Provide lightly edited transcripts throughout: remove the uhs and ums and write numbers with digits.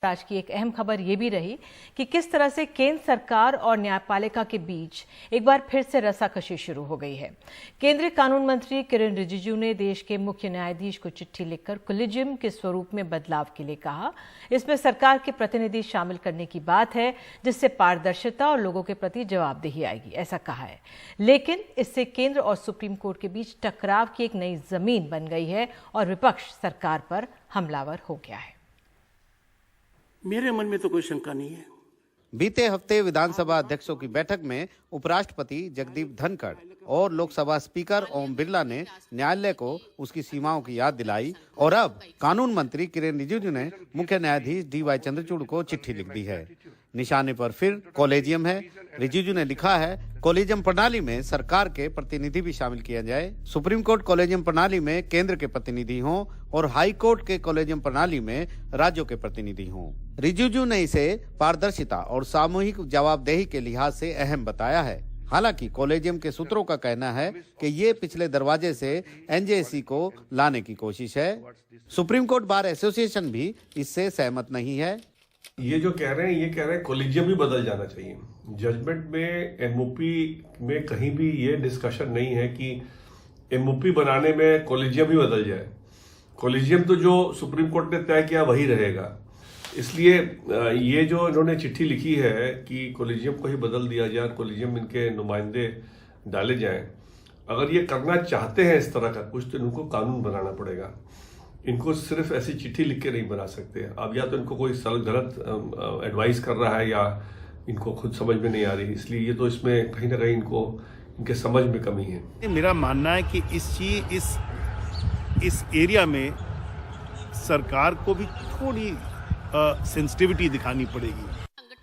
आज की एक अहम खबर ये भी रही कि किस तरह से केंद्र सरकार और न्यायपालिका के बीच एक बार फिर से रस्साकशी शुरू हो गई है। केंद्रीय कानून मंत्री किरेन रिजिजू ने देश के मुख्य न्यायाधीश को चिट्ठी लिखकर कोलिजियम के स्वरूप में बदलाव के लिए कहा। इसमें सरकार के प्रतिनिधि शामिल करने की बात है, जिससे पारदर्शिता और लोगों के प्रति जवाबदेही आएगी, ऐसा कहा है। लेकिन इससे केंद्र और सुप्रीम कोर्ट के बीच टकराव की एक नई जमीन बन गई है और विपक्ष सरकार पर हमलावर हो गया है। मेरे मन में तो कोई शंका नहीं है। बीते हफ्ते विधानसभा अध्यक्षों की बैठक में उपराष्ट्रपति जगदीप धनखड़ और लोकसभा स्पीकर ओम बिरला ने न्यायालय को उसकी सीमाओं की याद दिलाई और अब कानून मंत्री किरेन रिजिजू ने मुख्य न्यायाधीश DY चंद्रचूड़ को चिट्ठी लिख दी है। निशाने पर फिर कॉलेजियम है। रिजिजू ने लिखा है, कॉलेजियम प्रणाली में सरकार के प्रतिनिधि भी शामिल किया जाए। सुप्रीम कोर्ट कॉलेजियम प्रणाली में केंद्र के प्रतिनिधि हों और हाई कोर्ट के कॉलेजियम प्रणाली में राज्यों के प्रतिनिधि हों। रिजिजू ने इसे पारदर्शिता और सामूहिक जवाबदेही के लिहाज से अहम बताया है। हालांकि कॉलेजियम के सूत्रों का कहना है कि ये पिछले दरवाजे से NJC को लाने की कोशिश है। सुप्रीम कोर्ट बार एसोसिएशन भी इससे सहमत नहीं है। ये जो कह रहे हैं, ये कह रहे हैं कॉलेजियम भी बदल जाना चाहिए। जजमेंट में MOP में कहीं भी ये डिस्कशन नहीं है कि MOP बनाने में कॉलेजियम भी बदल जाए। कॉलेजियम तो जो सुप्रीम कोर्ट ने तय किया वही रहेगा। इसलिए ये जो इन्होंने चिट्ठी लिखी है कि कॉलेजियम को ही बदल दिया जाए, कॉलेजियम इनके नुमाइंदे डाले जाएं, अगर ये करना चाहते हैं इस तरह का कुछ, तो इनको कानून बनाना पड़ेगा। इनको सिर्फ ऐसी चिट्ठी लिख के नहीं बना सकते। अब या तो इनको कोई गलत एडवाइस कर रहा है या इनको खुद समझ में नहीं आ रही, इसलिए ये तो इसमें कहीं ना कहीं इनको इनके समझ में कमी है। मेरा मानना है कि इस एरिया में सरकार को भी थोड़ी सेंसिटिविटी दिखानी पड़ेगी।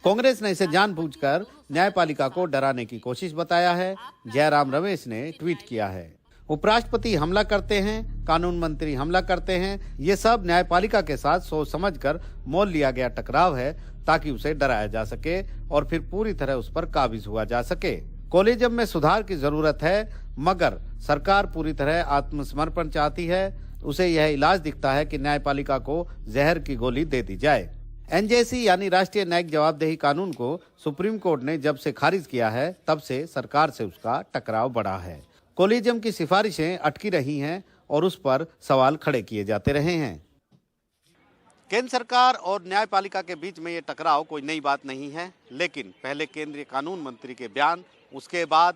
कांग्रेस ने इसे जानबूझकर न्यायपालिका को डराने की कोशिश बताया है। जयराम रमेश ने ट्वीट किया है, उपराष्ट्रपति हमला करते हैं, कानून मंत्री हमला करते हैं, ये सब न्यायपालिका के साथ सोच समझकर मोल लिया गया टकराव है ताकि उसे डराया जा सके और फिर पूरी तरह उस पर काबिज हुआ जा सके। कॉलेजियम में सुधार की जरूरत है, मगर सरकार पूरी तरह आत्मसमर्पण चाहती है। उसे यह इलाज दिखता है कि न्यायपालिका को जहर की गोली दे दी जाए। NJC यानी राष्ट्रीय न्यायिक जवाबदेही कानून को सुप्रीम कोर्ट ने जब से खारिज किया है, तब से सरकार से उसका टकराव बढ़ा है। कॉलेजियम की सिफारिशें अटकी रही हैं और उस पर सवाल खड़े किए जाते रहे हैं। केंद्र सरकार और न्यायपालिका के बीच में ये टकराव कोई नई बात नहीं है, लेकिन पहले केंद्रीय कानून मंत्री के बयान, उसके बाद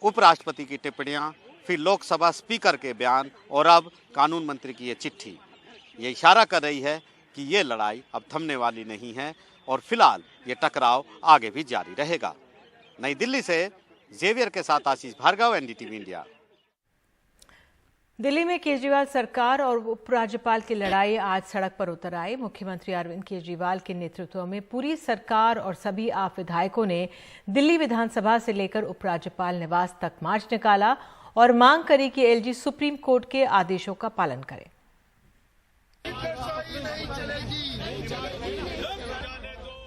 उपराष्ट्रपति की टिप्पणियां, फिर लोकसभा स्पीकर के बयान और अब कानून मंत्री की ये चिट्ठी, ये इशारा कर रही है कि ये लड़ाई अब थमने वाली नहीं है और फिलहाल ये टकराव आगे भी जारी रहेगा। नई दिल्ली से जेवियर के साथ आशीष भार्गव, NDTV इंडिया। दिल्ली में केजरीवाल सरकार और उपराज्यपाल की लड़ाई आज सड़क पर उतर आई। मुख्यमंत्री अरविंद केजरीवाल के नेतृत्व में पूरी सरकार और सभी आप विधायकों ने दिल्ली विधानसभा से लेकर उपराज्यपाल निवास तक मार्च निकाला और मांग करी कि LG सुप्रीम कोर्ट के आदेशों का पालन करे।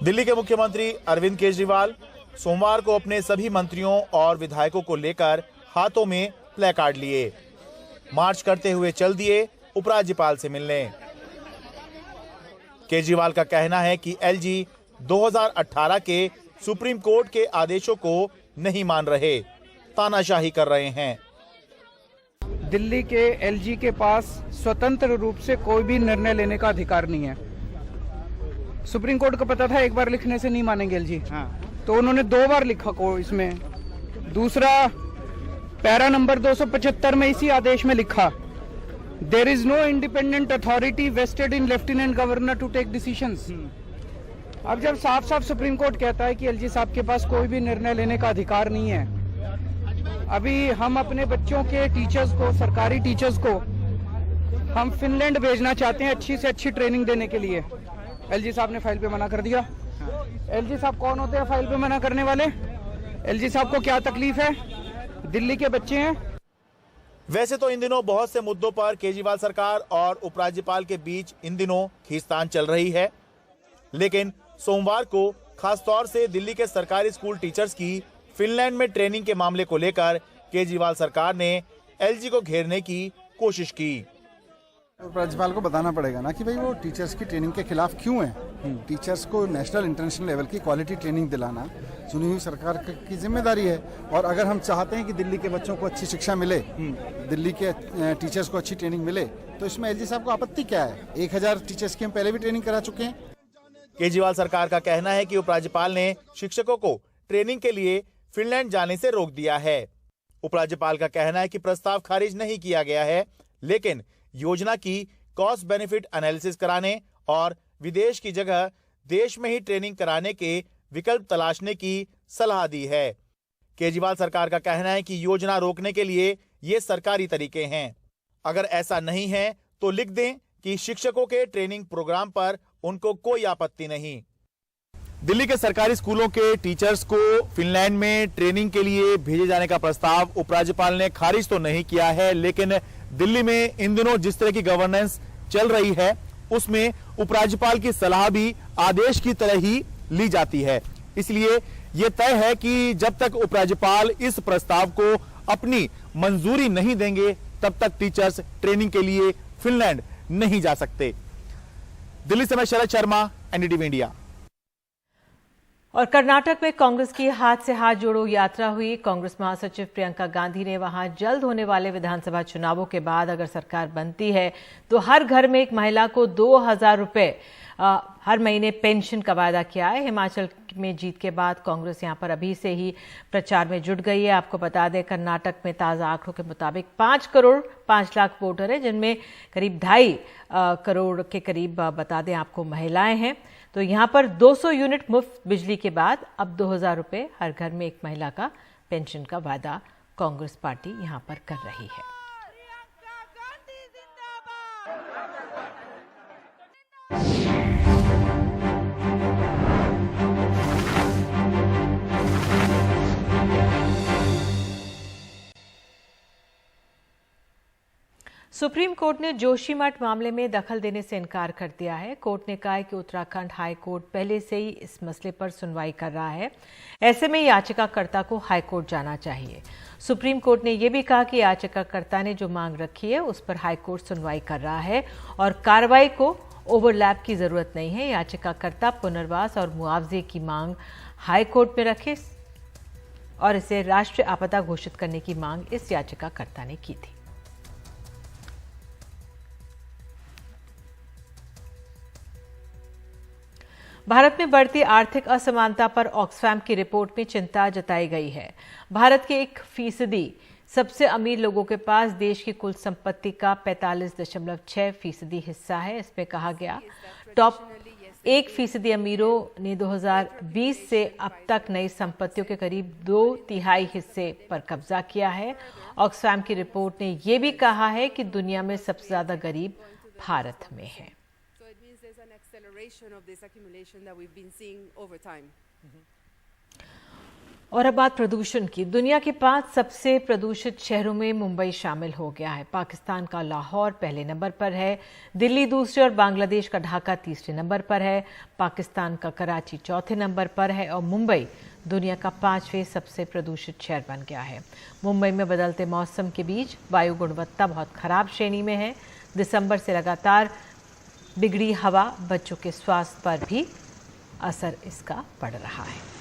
दिल्ली के मुख्यमंत्री अरविंद केजरीवाल सोमवार को अपने सभी मंत्रियों और विधायकों को लेकर हाथों में प्लेकार्ड लिए मार्च करते हुए चल दिए उपराज्यपाल से मिलने। केजरीवाल का कहना है कि LG 2018 के सुप्रीम कोर्ट के आदेशों को नहीं मान रहे, तानाशाही कर रहे हैं। दिल्ली के LG के पास स्वतंत्र रूप से कोई भी निर्णय लेने का अधिकार नहीं है। सुप्रीम कोर्ट को पता था एक बार लिखने से नहीं मानेंगे LG, तो उन्होंने 2 बार लिखा को इसमें। दूसरा, पैरा नंबर 275 में इसी आदेश में लिखा, there is no independent authority vested in lieutenant governor to take decisions. अब जब साफ साफ सुप्रीम कोर्ट कहता है कि LG साहब के पास कोई भी निर्णय लेने का अधिकार नहीं है, अभी हम अपने बच्चों के टीचर्स को, सरकारी टीचर्स को हम फिनलैंड भेजना चाहते हैं अच्छी से अच्छी ट्रेनिंग देने के लिए। LG साहब ने फाइल पे मना कर दिया। LG साहब कौन होते हैं फाइल पे मना करने वाले? LG साहब को क्या तकलीफ है? दिल्ली के बच्चे हैं। वैसे तो इन दिनों बहुत से मुद्दों पर केजरीवाल सरकार और उपराज्यपाल के बीच इन दिनों खींचतान चल रही है, लेकिन सोमवार को खासतौर से दिल्ली के सरकारी स्कूल टीचर्स की फिनलैंड में ट्रेनिंग के मामले को लेकर केजरीवाल सरकार ने LG को घेरने की कोशिश की। राज्यपाल को बताना पड़ेगा ना कि भाई वो टीचर्स की ट्रेनिंग के खिलाफ क्यों है। टीचर्स को नेशनल इंटरनेशनल लेवल की क्वालिटी ट्रेनिंग दिलाना चुनी हुई सरकार की जिम्मेदारी है। और अगर हम चाहते हैं कि दिल्ली के बच्चों को अच्छी शिक्षा मिले, दिल्ली के टीचर्स को अच्छी ट्रेनिंग मिले, तो इसमें एलजी साहब को आपत्ति क्या है? 1000 टीचर्स की हम पहले भी ट्रेनिंग करा चुके हैं। केजरीवाल सरकार का कहना है कि उपराज्यपाल ने शिक्षकों को ट्रेनिंग के लिए फिनलैंड जाने से रोक दिया है। उपराज्यपाल का कहना है कि प्रस्ताव खारिज नहीं किया गया है, लेकिन योजना की कॉस्ट बेनिफिट एनालिसिस कराने और विदेश की जगह देश में ही ट्रेनिंग कराने के विकल्प तलाशने की सलाह दी है। केजरीवाल सरकार का कहना है कि योजना रोकने के लिए ये सरकारी तरीके हैं। अगर ऐसा नहीं है तो लिख दें कि शिक्षकों के ट्रेनिंग प्रोग्राम पर उनको कोई आपत्ति नहीं। दिल्ली के सरकारी स्कूलों के टीचर्स को फिनलैंड में ट्रेनिंग के लिए भेजे जाने का प्रस्ताव उपराज्यपाल ने खारिज तो नहीं किया है, लेकिन दिल्ली में इन दिनों जिस तरह की गवर्नेंस चल रही है उसमें उपराज्यपाल की सलाह भी आदेश की तरह ही ली जाती है। इसलिए यह तय है कि जब तक उपराज्यपाल इस प्रस्ताव को अपनी मंजूरी नहीं देंगे तब तक टीचर्स ट्रेनिंग के लिए फिनलैंड नहीं जा सकते। दिल्ली से मैं शरद शर्मा, एनडीटीवी इंडिया। और कर्नाटक में कांग्रेस की हाथ से हाथ जोड़ो यात्रा हुई। कांग्रेस महासचिव प्रियंका गांधी ने वहां जल्द होने वाले विधानसभा चुनावों के बाद अगर सरकार बनती है तो हर घर में एक महिला को 2000 रुपए हर महीने पेंशन का वादा किया है। हिमाचल में जीत के बाद कांग्रेस यहां पर अभी से ही प्रचार में जुट गई है। आपको बता दें, कर्नाटक में ताजा आंकड़ों के मुताबिक 5 करोड़ 5 लाख वोटर हैं, जिनमें करीब 2.5 करोड़ के करीब बता दें आपको महिलाएं हैं। तो यहां पर 200 यूनिट मुफ्त बिजली के बाद अब 2000 रुपए हर घर में एक महिला का पेंशन का वादा कांग्रेस पार्टी यहां पर कर रही है। सुप्रीम कोर्ट ने जोशीमठ मामले में दखल देने से इनकार कर दिया है। कोर्ट ने कहा है कि उत्तराखंड हाई कोर्ट पहले से ही इस मसले पर सुनवाई कर रहा है, ऐसे में याचिकाकर्ता को हाई कोर्ट जाना चाहिए। सुप्रीम कोर्ट ने यह भी कहा कि याचिकाकर्ता ने जो मांग रखी है उस पर हाई कोर्ट सुनवाई कर रहा है और कार्रवाई को ओवरलैप की जरूरत नहीं है। याचिकाकर्ता पुनर्वास और मुआवजे की मांग हाई कोर्ट में रखे और इसे राष्ट्रीय आपदा घोषित करने की मांग इस याचिकाकर्ता ने की थी। भारत में बढ़ती आर्थिक असमानता पर ऑक्सफैम की रिपोर्ट में चिंता जताई गई है। भारत के 1% सबसे अमीर लोगों के पास देश की कुल संपत्ति का 45.6% हिस्सा है। इसमें कहा गया टॉप 1% अमीरों ने 2020 से अब तक नई संपत्तियों के करीब 2/3 हिस्से पर कब्जा किया है। ऑक्सफैम की रिपोर्ट ने यह भी कहा है कि दुनिया में सबसे ज्यादा गरीब भारत में है। और अब बात प्रदूषण की। दुनिया के 5 सबसे प्रदूषित शहरों में मुंबई शामिल हो गया है। पाकिस्तान का लाहौर पहले नंबर पर है, दिल्ली दूसरे और बांग्लादेश का ढाका तीसरे नंबर पर है। पाकिस्तान का कराची चौथे नंबर पर है और मुंबई दुनिया का 5वें सबसे प्रदूषित शहर बन गया है। मुंबई में बदलते मौसम के बीच वायु गुणवत्ता बहुत खराब श्रेणी में है। दिसंबर से लगातार बिगड़ी हवा बच्चों के स्वास्थ्य पर भी असर इसका पड़ रहा है।